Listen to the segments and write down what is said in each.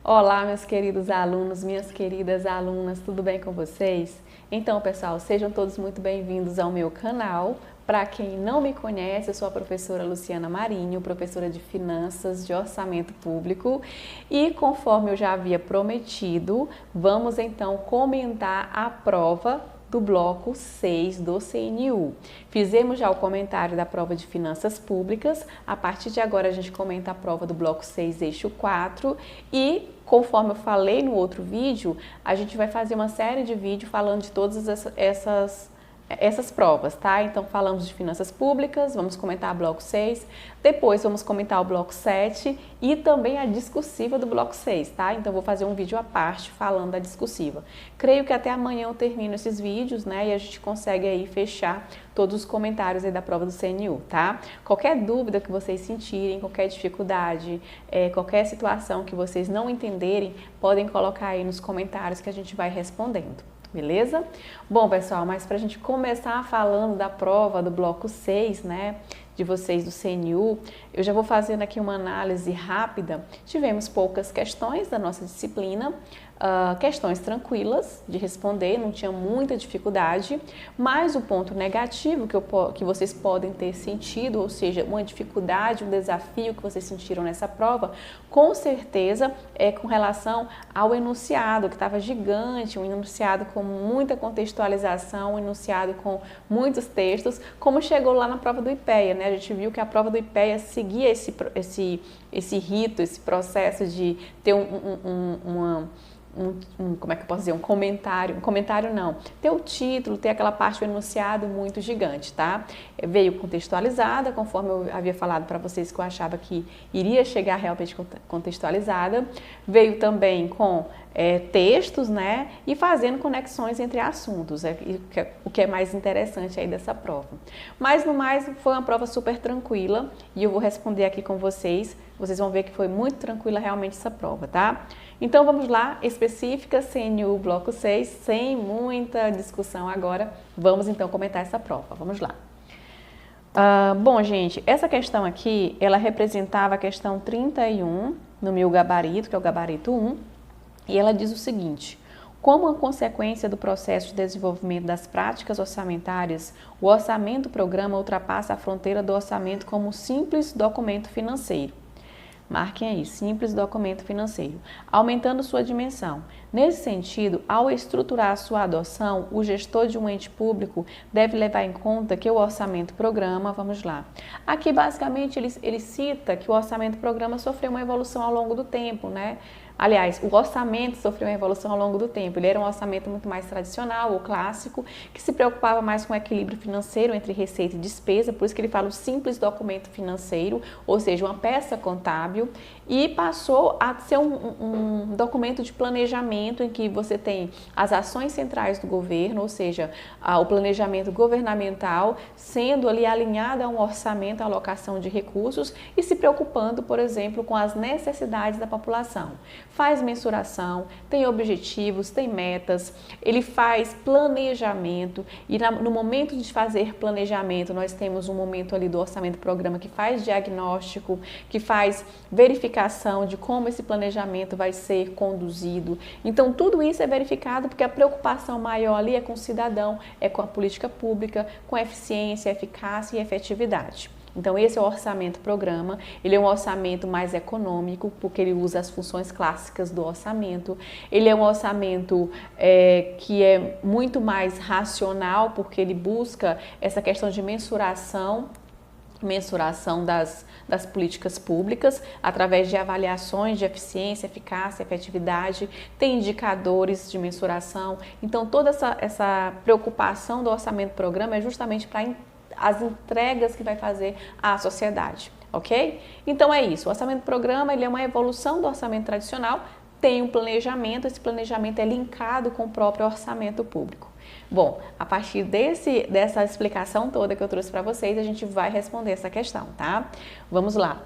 Olá, meus queridos alunos, minhas queridas alunas, tudo bem com vocês? Então, pessoal, sejam todos muito bem-vindos ao meu canal. Para quem não me conhece, eu sou a professora Luciana Marinho, professora de Finanças de Orçamento Público e, conforme eu já havia prometido, vamos então comentar a prova do bloco 6 do CNU. Fizemos já o comentário da prova de Finanças Públicas, a partir de agora a gente comenta a prova do bloco 6, eixo 4 e, conforme eu falei no outro vídeo, a gente vai fazer uma série de vídeos falando de todas essas provas, tá? Então, falamos de finanças públicas, vamos comentar o bloco 6, depois vamos comentar o bloco 7 e também a discursiva do bloco 6, tá? Então, vou fazer um vídeo à parte falando da discursiva. Creio que até amanhã eu termino esses vídeos, né? E a gente consegue aí fechar todos os comentários aí da prova do CNU, tá? Qualquer dúvida que vocês sentirem, qualquer dificuldade, qualquer situação que vocês não entenderem, podem colocar aí nos comentários que a gente vai respondendo. Beleza? Bom, pessoal, mas para a gente começar falando da prova do bloco 6, né, de vocês do CNU, eu já vou fazendo aqui uma análise rápida. Tivemos poucas questões da nossa disciplina, questões tranquilas de responder, não tinha muita dificuldade, mas o ponto negativo que vocês podem ter sentido, ou seja, uma dificuldade, um desafio que vocês sentiram nessa prova, com certeza é com relação ao enunciado, que estava gigante, um enunciado com muita contextualização, um enunciado com muitos textos, como chegou lá na prova do IPEA, né? A gente viu que a prova do IPEA seguia esse rito, esse processo de ter como é que eu posso dizer, um comentário não, ter o título, ter aquela parte do enunciado muito gigante, tá? Veio contextualizada, conforme eu havia falado para vocês que eu achava que iria chegar realmente contextualizada, veio também com textos, né, e fazendo conexões entre assuntos, o que é mais interessante aí dessa prova. Mas no mais, foi uma prova super tranquila e eu vou responder aqui com vocês vão ver que foi muito tranquila realmente essa prova, tá? Então vamos lá, específica, CNU bloco 6, sem muita discussão agora, vamos então comentar essa prova, vamos lá. Bom, gente, essa questão aqui, ela representava a questão 31 no meu gabarito, que é o gabarito 1, e ela diz o seguinte: como a consequência do processo de desenvolvimento das práticas orçamentárias, o orçamento-programa ultrapassa a fronteira do orçamento como um simples documento financeiro. Marquem aí, simples documento financeiro, aumentando sua dimensão. Nesse sentido, ao estruturar sua adoção, o gestor de um ente público deve levar em conta que o orçamento-programa, vamos lá. Aqui, basicamente, ele cita que o orçamento-programa sofreu uma evolução ao longo do tempo, né? Aliás, o orçamento sofreu uma evolução ao longo do tempo. Ele era um orçamento muito mais tradicional ou clássico, que se preocupava mais com o equilíbrio financeiro entre receita e despesa, por isso que ele fala o simples documento financeiro, ou seja, uma peça contábil, e passou a ser um documento de planejamento em que você tem as ações centrais do governo, ou seja, o planejamento governamental sendo ali alinhado a um orçamento, a alocação de recursos e se preocupando, por exemplo, com as necessidades da população. Faz mensuração, tem objetivos, tem metas, ele faz planejamento e no momento de fazer planejamento nós temos um momento ali do orçamento-programa que faz diagnóstico, que faz verificação de como esse planejamento vai ser conduzido. Então tudo isso é verificado porque a preocupação maior ali é com o cidadão, é com a política pública, com eficiência, eficácia e efetividade. Então esse é o orçamento-programa, ele é um orçamento mais econômico, porque ele usa as funções clássicas do orçamento, ele é um orçamento que é muito mais racional, porque ele busca essa questão de mensuração das políticas públicas, através de avaliações de eficiência, eficácia, efetividade, tem indicadores de mensuração. Então toda essa preocupação do orçamento-programa é justamente para as entregas que vai fazer à sociedade, ok? Então é isso, o orçamento-programa ele é uma evolução do orçamento tradicional, tem um planejamento, esse planejamento é linkado com o próprio orçamento público. Bom, a partir dessa explicação toda que eu trouxe para vocês, a gente vai responder essa questão, tá? Vamos lá.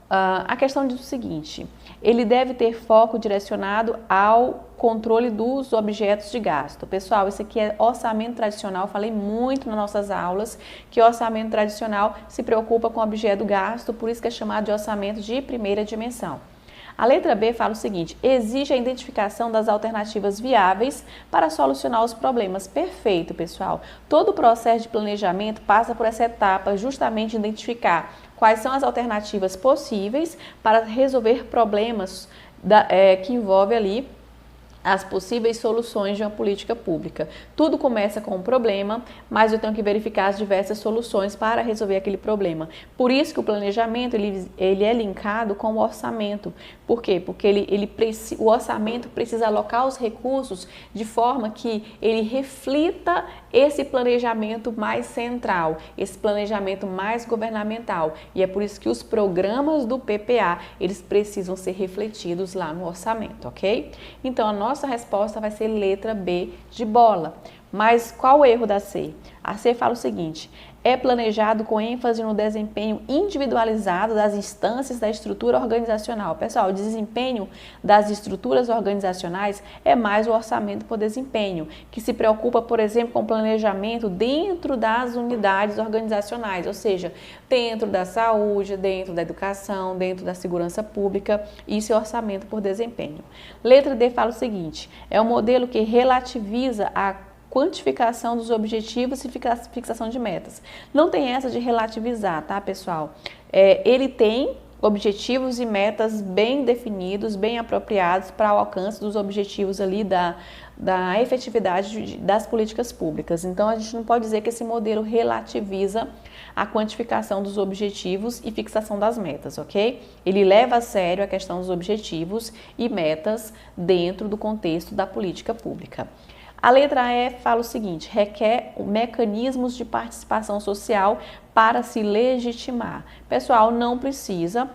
A questão diz o seguinte: ele deve ter foco direcionado ao controle dos objetos de gasto. Pessoal, isso aqui é orçamento tradicional, falei muito nas nossas aulas que o orçamento tradicional se preocupa com o objeto do gasto, por isso que é chamado de orçamento de primeira dimensão. A letra B fala o seguinte: exige a identificação das alternativas viáveis para solucionar os problemas. Perfeito, pessoal. Todo o processo de planejamento passa por essa etapa, justamente identificar quais são as alternativas possíveis para resolver problemas que envolvem ali as possíveis soluções de uma política pública. Tudo começa com um problema, mas eu tenho que verificar as diversas soluções para resolver aquele problema. Por isso que o planejamento ele é linkado com o orçamento. Por quê? Porque o orçamento precisa alocar os recursos de forma que ele reflita esse planejamento mais central, esse planejamento mais governamental. E é por isso que os programas do PPA, eles precisam ser refletidos lá no orçamento, ok? Então, a nossa resposta vai ser letra B de bola. Mas qual o erro da C? A C fala o seguinte: é planejado com ênfase no desempenho individualizado das instâncias da estrutura organizacional. Pessoal, o desempenho das estruturas organizacionais é mais o orçamento por desempenho, que se preocupa, por exemplo, com o planejamento dentro das unidades organizacionais, ou seja, dentro da saúde, dentro da educação, dentro da segurança pública. Isso é orçamento por desempenho. Letra D fala o seguinte: é um modelo que relativiza a quantificação dos objetivos e fixação de metas. Não tem essa de relativizar, tá, pessoal? Ele tem objetivos e metas bem definidos, bem apropriados para o alcance dos objetivos ali da efetividade das políticas públicas. Então, a gente não pode dizer que esse modelo relativiza a quantificação dos objetivos e fixação das metas, ok? Ele leva a sério a questão dos objetivos e metas dentro do contexto da política pública. A letra E fala o seguinte: requer mecanismos de participação social para se legitimar. Pessoal, não precisa,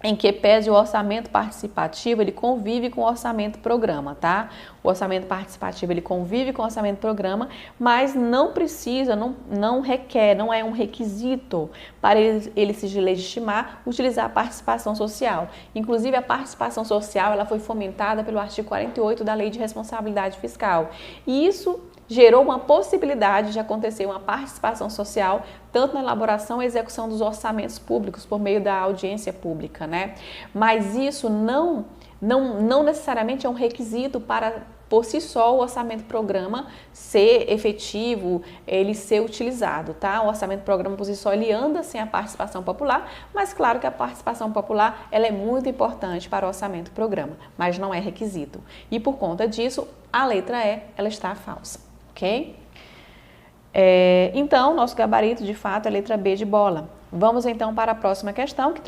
em que pese o orçamento participativo, ele convive com o orçamento programa, tá? O orçamento participativo, ele convive com o orçamento programa, mas não precisa, não requer, não é um requisito para ele se legitimar utilizar a participação social. Inclusive, a participação social, ela foi fomentada pelo artigo 48 da Lei de Responsabilidade Fiscal. E isso gerou uma possibilidade de acontecer uma participação social tanto na elaboração e execução dos orçamentos públicos por meio da audiência pública, né? Mas isso não necessariamente é um requisito para, por si só, o orçamento programa ser efetivo, ele ser utilizado, tá? O orçamento programa por si só, ele anda sem a participação popular, mas claro que a participação popular, ela é muito importante para o orçamento programa, mas não é requisito. E por conta disso, a letra E, ela está falsa. Ok? Então, nosso gabarito, de fato, é a letra B de bola. Vamos, então, para a próxima questão, que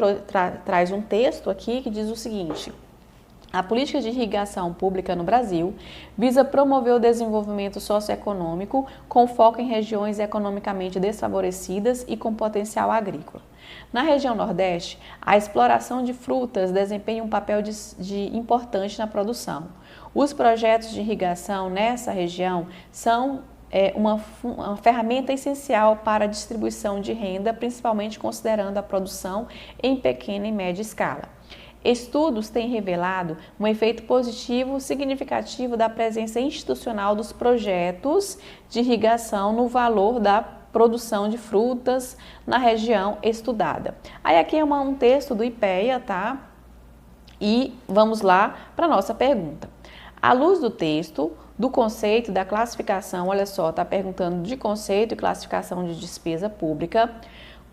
traz um texto aqui que diz o seguinte: a política de irrigação pública no Brasil visa promover o desenvolvimento socioeconômico com foco em regiões economicamente desfavorecidas e com potencial agrícola. Na região Nordeste, a exploração de frutas desempenha um papel importante na produção. Os projetos de irrigação nessa região são uma ferramenta essencial para a distribuição de renda, principalmente considerando a produção em pequena e média escala. Estudos têm revelado um efeito positivo significativo da presença institucional dos projetos de irrigação no valor da produção de frutas na região estudada. Aí aqui é um texto do IPEA, tá? E vamos lá para a nossa pergunta. À luz do texto, do conceito, da classificação, olha só, está perguntando de conceito e classificação de despesa pública,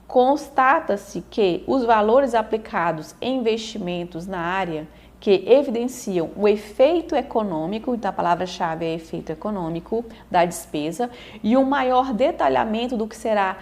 constata-se que os valores aplicados em investimentos na área que evidenciam o efeito econômico, então a palavra-chave é efeito econômico da despesa, e um maior detalhamento do que será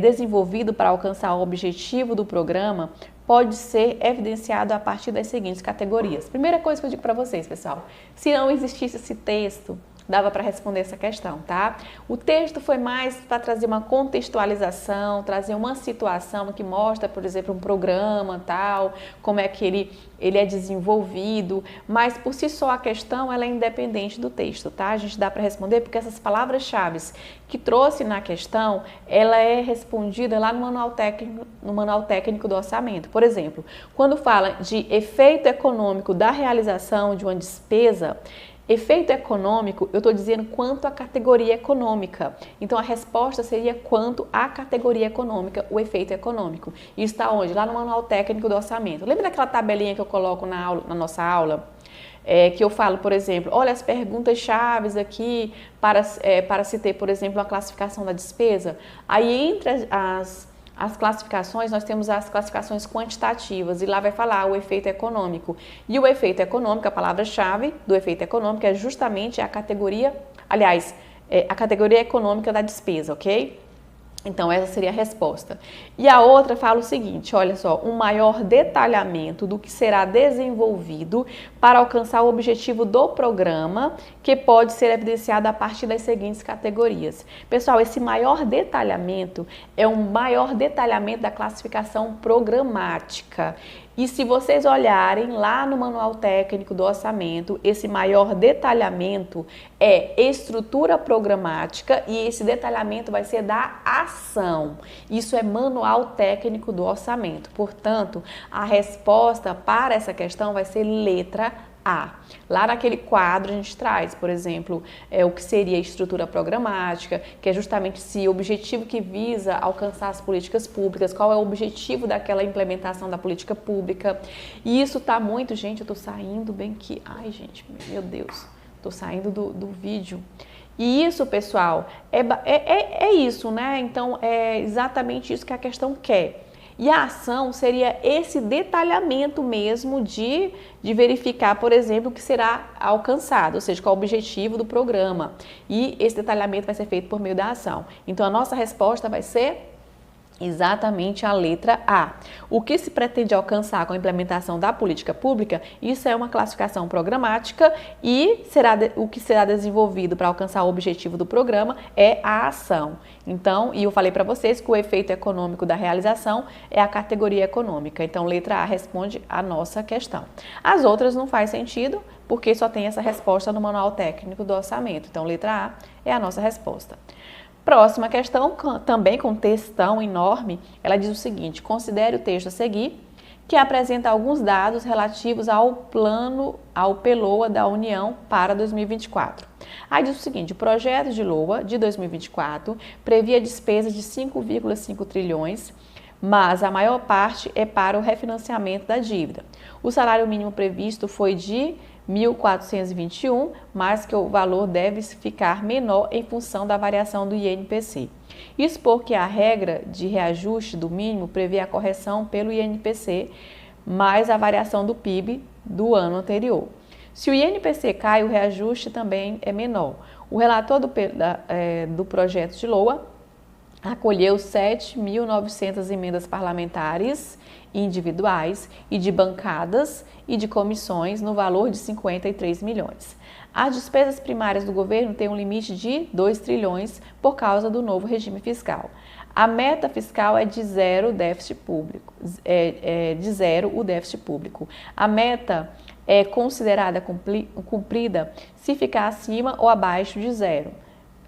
desenvolvido para alcançar o objetivo do programa pode ser evidenciado a partir das seguintes categorias. Primeira coisa que eu digo para vocês, pessoal, se não existisse esse texto, dava para responder essa questão, tá? O texto foi mais para trazer uma contextualização, trazer uma situação que mostra, por exemplo, um programa, tal, como é que ele é desenvolvido, mas por si só a questão ela é independente do texto, tá? A gente dá para responder porque essas palavras-chave que trouxe na questão, ela é respondida lá no manual técnico do orçamento. Por exemplo, quando fala de efeito econômico da realização de uma despesa, Efeito econômico, eu estou dizendo quanto à categoria econômica. Então, a resposta seria quanto à categoria econômica, o efeito econômico. Isso está onde? Lá no Manual Técnico do Orçamento. Lembra daquela tabelinha que eu coloco na nossa aula? Que eu falo, por exemplo, olha as perguntas chaves aqui para se ter, por exemplo, a classificação da despesa. Aí, entre as classificações, nós temos as classificações quantitativas e lá vai falar o efeito econômico. E o efeito econômico, a palavra-chave do efeito econômico é justamente a categoria, aliás, a categoria econômica da despesa, ok? Então, essa seria a resposta. E a outra fala o seguinte, olha só, um maior detalhamento do que será desenvolvido para alcançar o objetivo do programa, que pode ser evidenciado a partir das seguintes categorias. Pessoal, esse maior detalhamento é um maior detalhamento da classificação programática. E se vocês olharem lá no Manual Técnico do Orçamento, esse maior detalhamento é estrutura programática e esse detalhamento vai ser da ação. Isso é Manual Técnico do Orçamento. Portanto, a resposta para essa questão vai ser letra A. Lá naquele quadro a gente traz, por exemplo, o que seria a estrutura programática, que é justamente se o objetivo que visa alcançar as políticas públicas, qual é o objetivo daquela implementação da política pública. E isso tá muito, gente, eu tô saindo bem que... Ai, gente, meu Deus, tô saindo do vídeo. E isso, pessoal, é isso, né? Então, é exatamente isso que a questão quer. E a ação seria esse detalhamento mesmo de verificar, por exemplo, o que será alcançado, ou seja, qual é o objetivo do programa. E esse detalhamento vai ser feito por meio da ação. Então, a nossa resposta vai ser exatamente a letra A. O que se pretende alcançar com a implementação da política pública, isso é uma classificação programática e o que será desenvolvido para alcançar o objetivo do programa é a ação. Então, e eu falei para vocês que o efeito econômico da realização é a categoria econômica. Então, letra A responde a nossa questão. As outras não faz sentido, porque só tem essa resposta no Manual Técnico do Orçamento. Então, letra A é a nossa resposta. Próxima questão, também com textão enorme, ela diz o seguinte: considere o texto a seguir, que apresenta alguns dados relativos ao plano, ao PLOA da União para 2024. Aí diz o seguinte: o projeto de LOA de 2024 previa despesas de 5,5 trilhões, mas a maior parte é para o refinanciamento da dívida. O salário mínimo previsto foi de 1.421, mas que o valor deve ficar menor em função da variação do INPC. Isso porque a regra de reajuste do mínimo prevê a correção pelo INPC, mais a variação do PIB do ano anterior. Se o INPC cai, o reajuste também é menor. O relator do projeto de LOA acolheu 7.900 emendas parlamentares individuais e de bancadas e de comissões no valor de 53 milhões. As despesas primárias do governo têm um limite de 2 trilhões por causa do novo regime fiscal. A meta fiscal é de zero déficit público, de zero o déficit público. A meta é considerada cumprida se ficar acima ou abaixo de zero.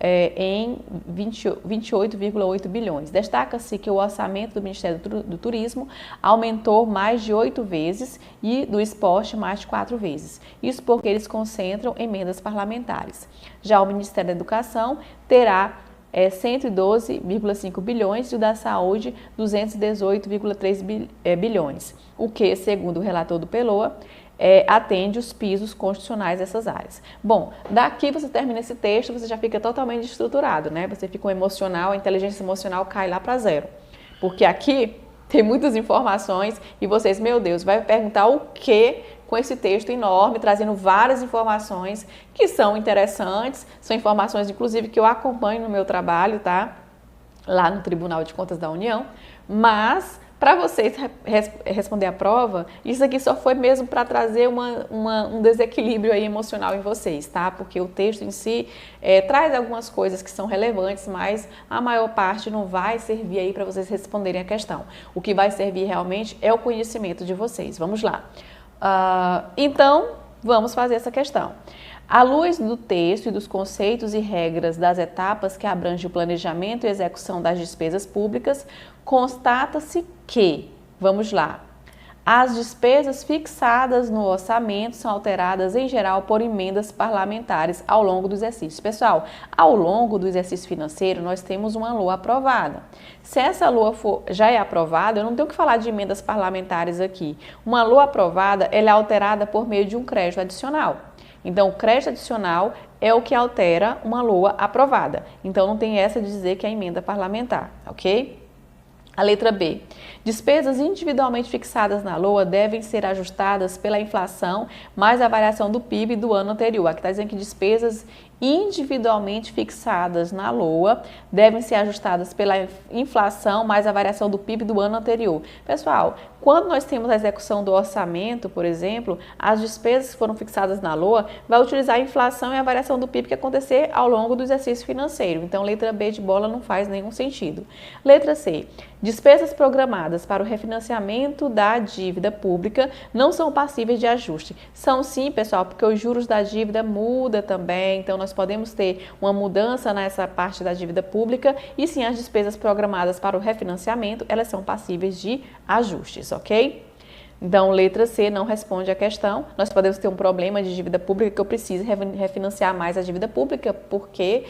Em 28,8 bilhões. Destaca-se que o orçamento do Ministério do Turismo aumentou mais de 8 vezes e do esporte mais de 4 vezes. Isso porque eles concentram emendas parlamentares. Já o Ministério da Educação terá 112,5 bilhões e o da Saúde 218,3 bilhões, o que, segundo o relator do PLOA, atende os pisos constitucionais dessas áreas. Bom, daqui você termina esse texto, você já fica totalmente estruturado, né? Você fica emocional, a inteligência emocional cai lá para zero. Porque aqui tem muitas informações e vocês, meu Deus, vai perguntar o que com esse texto enorme, trazendo várias informações que são interessantes, são informações, inclusive, que eu acompanho no meu trabalho, tá? Lá no Tribunal de Contas da União, mas para vocês responder a prova, isso aqui só foi mesmo para trazer um desequilíbrio aí emocional em vocês, tá? Porque o texto em si traz algumas coisas que são relevantes, mas a maior parte não vai servir aí para vocês responderem a questão. O que vai servir realmente é o conhecimento de vocês. Vamos lá. Então, vamos fazer essa questão. À luz do texto e dos conceitos e regras das etapas que abrangem o planejamento e execução das despesas públicas, constata-se que, vamos lá, As despesas fixadas no orçamento são alteradas, em geral, por emendas parlamentares ao longo do exercício. Pessoal, ao longo do exercício financeiro, nós temos uma LOA aprovada. Se essa LOA já é aprovada, eu não tenho que falar de emendas parlamentares aqui. Uma LOA aprovada, ela é alterada por meio de um crédito adicional. Então, o crédito adicional é o que altera uma LOA aprovada. Então, não tem essa de dizer que é emenda parlamentar, ok? A letra B. Despesas individualmente fixadas na LOA devem ser ajustadas pela inflação mais a variação do PIB do ano anterior. Aqui está dizendo que despesas individualmente fixadas na LOA devem ser ajustadas pela inflação mais a variação do PIB do ano anterior. Pessoal, quando nós temos a execução do orçamento, por exemplo, as despesas que foram fixadas na LOA vai utilizar a inflação e a variação do PIB que acontecer ao longo do exercício financeiro. Então, letra B de bola não faz nenhum sentido. Letra C. Despesas programadas para o refinanciamento da dívida pública não são passíveis de ajuste. São sim, pessoal, porque os juros da dívida mudam também, então nós podemos ter uma mudança nessa parte da dívida pública e sim as despesas programadas para o refinanciamento, elas são passíveis de ajustes, ok? Então, letra C não responde à questão. Nós podemos ter um problema de dívida pública que eu preciso refinanciar mais a dívida pública porque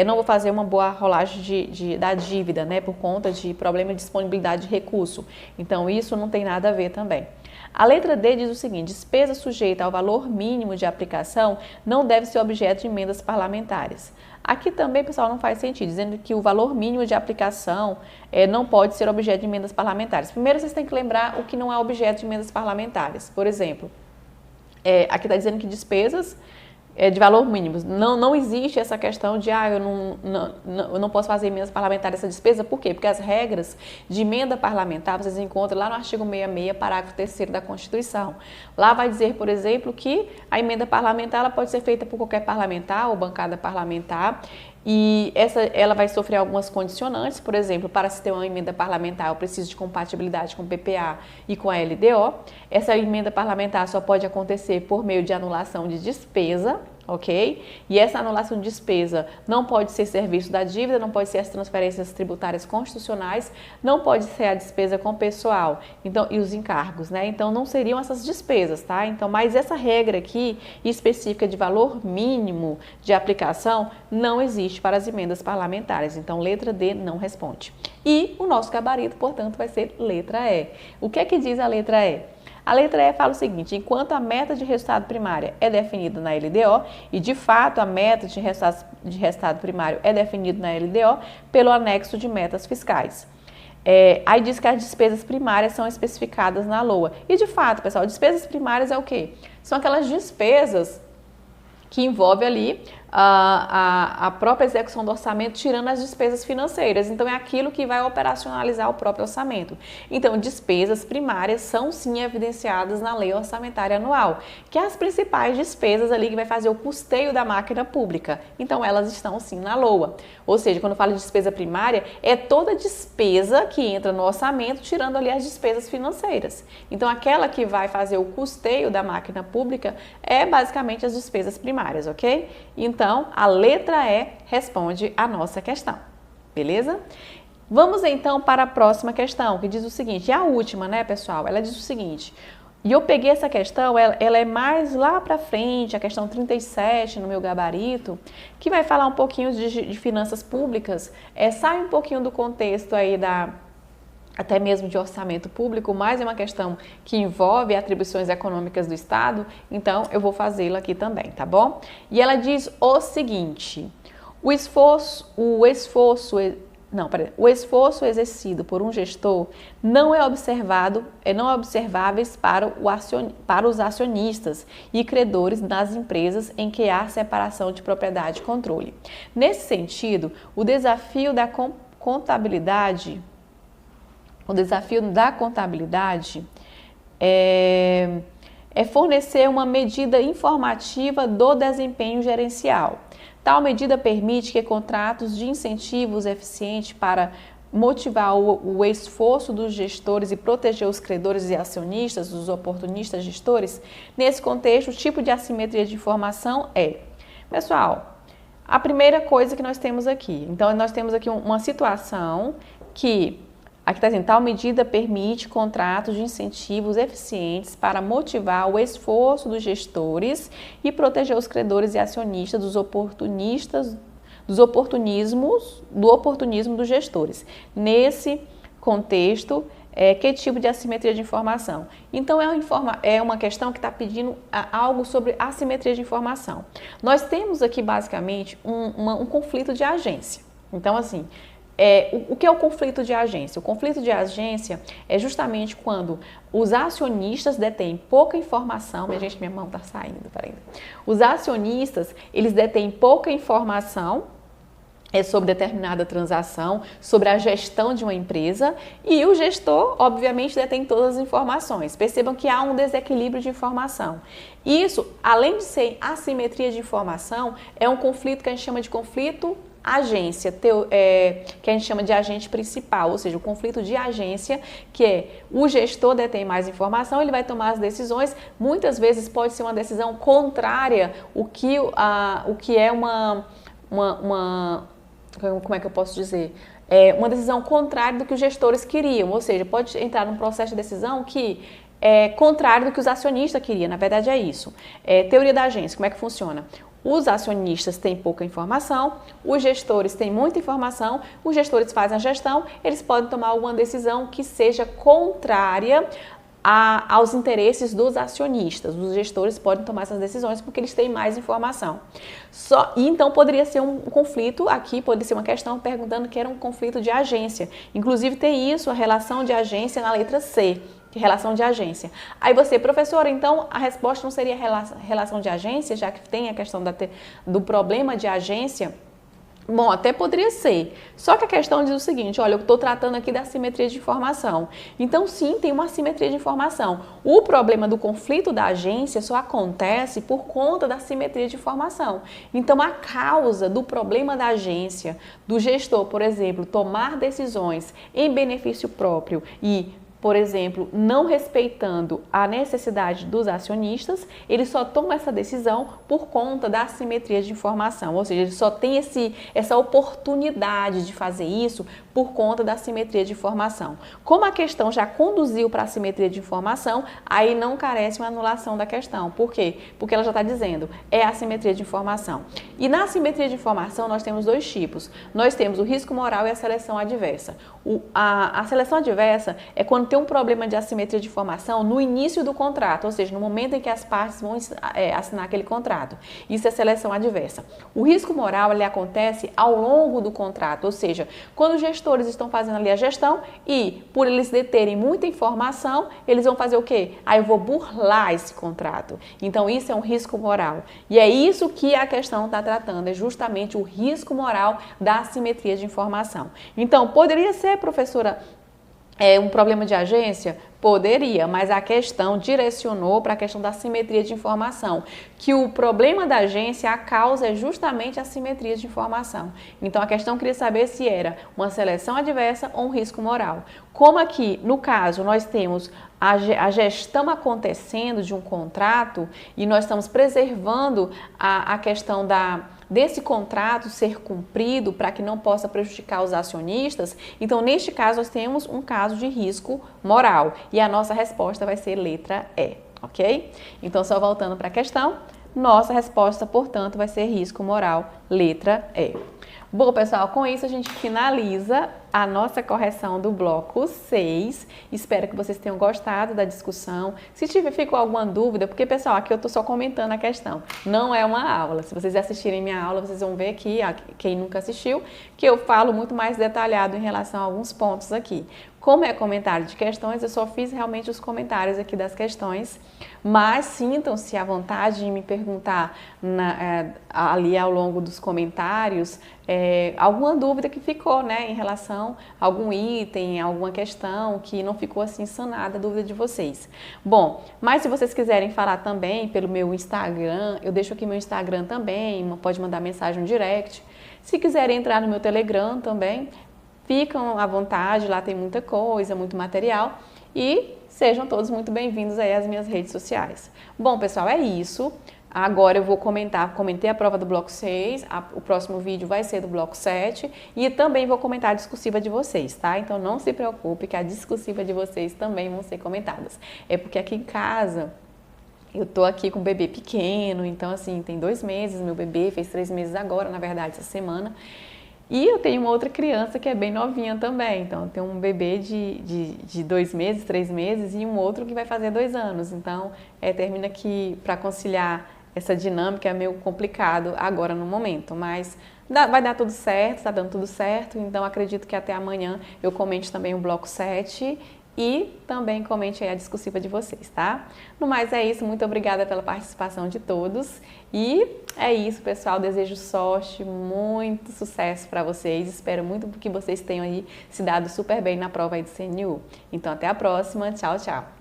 não vou fazer uma boa rolagem da dívida, né, por conta de problema de disponibilidade de recurso. Então, isso não tem nada a ver também. A letra D diz o seguinte: despesa sujeita ao valor mínimo de aplicação não deve ser objeto de emendas parlamentares. Aqui também, pessoal, não faz sentido, dizendo que o valor mínimo de aplicação não pode ser objeto de emendas parlamentares. Primeiro, vocês têm que lembrar o que não é objeto de emendas parlamentares. Por exemplo, aqui está dizendo que despesas de valor mínimo. Não existe essa questão de eu não posso fazer emendas parlamentares essa despesa. Por quê? Porque as regras de emenda parlamentar vocês encontram lá no artigo 66, parágrafo 3º da Constituição. Lá vai dizer, por exemplo, que a emenda parlamentar ela pode ser feita por qualquer parlamentar ou bancada parlamentar. E ela vai sofrer algumas condicionantes, por exemplo, para se ter uma emenda parlamentar, eu preciso de compatibilidade com o PPA e com a LDO. Essa emenda parlamentar só pode acontecer por meio de anulação de despesa, ok? E essa anulação de despesa não pode ser serviço da dívida, não pode ser as transferências tributárias constitucionais, não pode ser a despesa com pessoal, então, e os encargos, né? Então, não seriam essas despesas, tá? Então, mas essa regra aqui, específica de valor mínimo de aplicação, não existe para as emendas parlamentares. Então, letra D não responde. E o nosso gabarito, portanto, vai ser letra E. O que é que diz a letra E? A letra E fala o seguinte: enquanto a meta de resultado primária é definida na LDO, e de fato a meta de resultado primário é definida na LDO pelo anexo de metas fiscais. Aí diz que as despesas primárias são especificadas na LOA. E de fato, pessoal, despesas primárias é o quê? São aquelas despesas que envolvem ali a própria execução do orçamento, tirando as despesas financeiras. Então, é aquilo que vai operacionalizar o próprio orçamento. Então, despesas primárias são sim evidenciadas na lei orçamentária anual, que é as principais despesas ali que vai fazer o custeio da máquina pública. Então, elas estão sim na LOA. Ou seja, quando eu falo de despesa primária, é toda despesa que entra no orçamento, tirando ali as despesas financeiras. Então, aquela que vai fazer o custeio da máquina pública é basicamente as despesas primárias, ok? Então, a letra E responde a nossa questão, beleza? Vamos então para a próxima questão, que diz o seguinte, a última, né, pessoal? Ela diz o seguinte, e eu peguei essa questão, ela é mais lá para frente, a questão 37 no meu gabarito, que vai falar um pouquinho de finanças públicas, sai um pouquinho do contexto aí até mesmo de orçamento público, mas é uma questão que envolve atribuições econômicas do Estado, então eu vou fazê-la aqui também, tá bom? E ela diz o seguinte, o esforço exercido por um gestor não é observáveis para os acionistas e credores das empresas em que há separação de propriedade e controle. Nesse sentido, o desafio da contabilidade é fornecer uma medida informativa do desempenho gerencial. Tal medida permite que contratos de incentivos eficientes para motivar o esforço dos gestores e proteger os credores e acionistas, os oportunistas gestores. Nesse contexto, o tipo de assimetria de informação pessoal, a primeira coisa que nós temos aqui. Então, nós temos aqui uma situação que Aqui está dizendo, tal medida permite contratos de incentivos eficientes para motivar o esforço dos gestores e proteger os credores e acionistas do oportunismo dos gestores. Nesse contexto, que tipo de assimetria de informação? Então, é uma questão que está pedindo algo sobre assimetria de informação. Nós temos aqui, basicamente, um conflito de agência. Então, assim, o que é o conflito de agência? O conflito de agência é justamente quando os acionistas detêm pouca informação. Minha mão está saindo, peraí. Os acionistas, eles detêm pouca informação sobre determinada transação, sobre a gestão de uma empresa, e o gestor, obviamente, detém todas as informações. Percebam que há um desequilíbrio de informação. Isso, além de ser assimetria de informação, é um conflito que a gente chama de conflito agência, que a gente chama de agente principal, ou seja, o conflito de agência, que é o gestor detém mais informação, ele vai tomar as decisões, muitas vezes pode ser uma decisão contrária o que é como é que eu posso dizer? Uma decisão contrária do que os gestores queriam, ou seja, pode entrar num processo de decisão que é contrário do que os acionistas queriam, na verdade é isso. Teoria da agência, como é que funciona? Os acionistas têm pouca informação, os gestores têm muita informação, os gestores fazem a gestão, eles podem tomar alguma decisão que seja contrária aos interesses dos acionistas. Os gestores podem tomar essas decisões porque eles têm mais informação. Então poderia ser um conflito, aqui pode ser uma questão perguntando que era um conflito de agência. Inclusive tem isso, a relação de agência na letra C, que é relação de agência. Aí você, professora, então a resposta não seria relação de agência, já que tem a questão do problema de agência? Bom, até poderia ser. Só que a questão diz o seguinte, olha, eu estou tratando aqui da assimetria de informação. Então, sim, tem uma assimetria de informação. O problema do conflito da agência só acontece por conta da assimetria de informação. Então, a causa do problema da agência, do gestor, por exemplo, tomar decisões em benefício próprio e, por exemplo, não respeitando a necessidade dos acionistas, ele só toma essa decisão por conta da assimetria de informação, ou seja, ele só tem essa oportunidade de fazer isso por conta da assimetria de informação. Como a questão já conduziu para a assimetria de informação, aí não carece uma anulação da questão. Por quê? Porque ela já está dizendo, é a assimetria de informação. E na assimetria de informação nós temos dois tipos. Nós temos o risco moral e a seleção adversa. A seleção adversa é quando tem um problema de assimetria de informação no início do contrato, ou seja, no momento em que as partes vão assinar aquele contrato. Isso é seleção adversa. O risco moral, ele acontece ao longo do contrato, ou seja, quando os gestores estão fazendo ali a gestão e, por eles deterem muita informação, eles vão fazer o quê? Eu vou burlar esse contrato. Então, isso é um risco moral. E é isso que a questão está tratando, é justamente o risco moral da assimetria de informação. Então, poderia ser, professora, um problema de agência? Poderia, mas a questão direcionou para a questão da simetria de informação, que o problema da agência, a causa é justamente a simetria de informação. Então a questão queria saber se era uma seleção adversa ou um risco moral. Como aqui, no caso, nós temos a gestão acontecendo de um contrato e nós estamos preservando a questão desse contrato ser cumprido para que não possa prejudicar os acionistas, então neste caso nós temos um caso de risco moral e a nossa resposta vai ser letra E, ok? Então só voltando para a questão, nossa resposta, portanto, vai ser risco moral, letra E. Bom, pessoal, com isso a gente finaliza a nossa correção do bloco 6. Espero que vocês tenham gostado da discussão. Se ficou alguma dúvida, porque, pessoal, aqui eu estou só comentando a questão, não é uma aula. Se vocês assistirem minha aula, vocês vão ver aqui, quem nunca assistiu, que eu falo muito mais detalhado em relação a alguns pontos aqui. Como é comentário de questões, eu só fiz realmente os comentários aqui das questões, mas sintam-se à vontade de me perguntar ali ao longo dos comentários alguma dúvida que ficou, né, em relação a algum item, alguma questão que não ficou assim sanada a dúvida de vocês. Bom, mas se vocês quiserem falar também pelo meu Instagram, eu deixo aqui meu Instagram também, pode mandar mensagem no direct. Se quiserem entrar no meu Telegram também, ficam à vontade, lá tem muita coisa, muito material e sejam todos muito bem-vindos aí às minhas redes sociais. Bom, pessoal, é isso. Agora eu vou comentei a prova do bloco 6, o próximo vídeo vai ser do bloco 7 e também vou comentar a discursiva de vocês, tá? Então não se preocupe que a discursiva de vocês também vão ser comentadas. É porque aqui em casa eu tô aqui com um bebê pequeno, então assim, tem 2 meses, meu bebê fez 3 meses agora, na verdade, essa semana. E eu tenho uma outra criança que é bem novinha também, então eu tenho um bebê de 2 meses, 3 meses e um outro que vai fazer 2 anos. Então, termina que para conciliar essa dinâmica é meio complicado agora no momento, mas vai dar tudo certo, está dando tudo certo, então acredito que até amanhã eu comente também o bloco 7 e também comente aí a discursiva de vocês, tá? No mais é isso, muito obrigada pela participação de todos e é isso, pessoal, desejo sorte, muito sucesso para vocês, espero muito que vocês tenham aí se dado super bem na prova aí do CNU. Então até a próxima, tchau, tchau!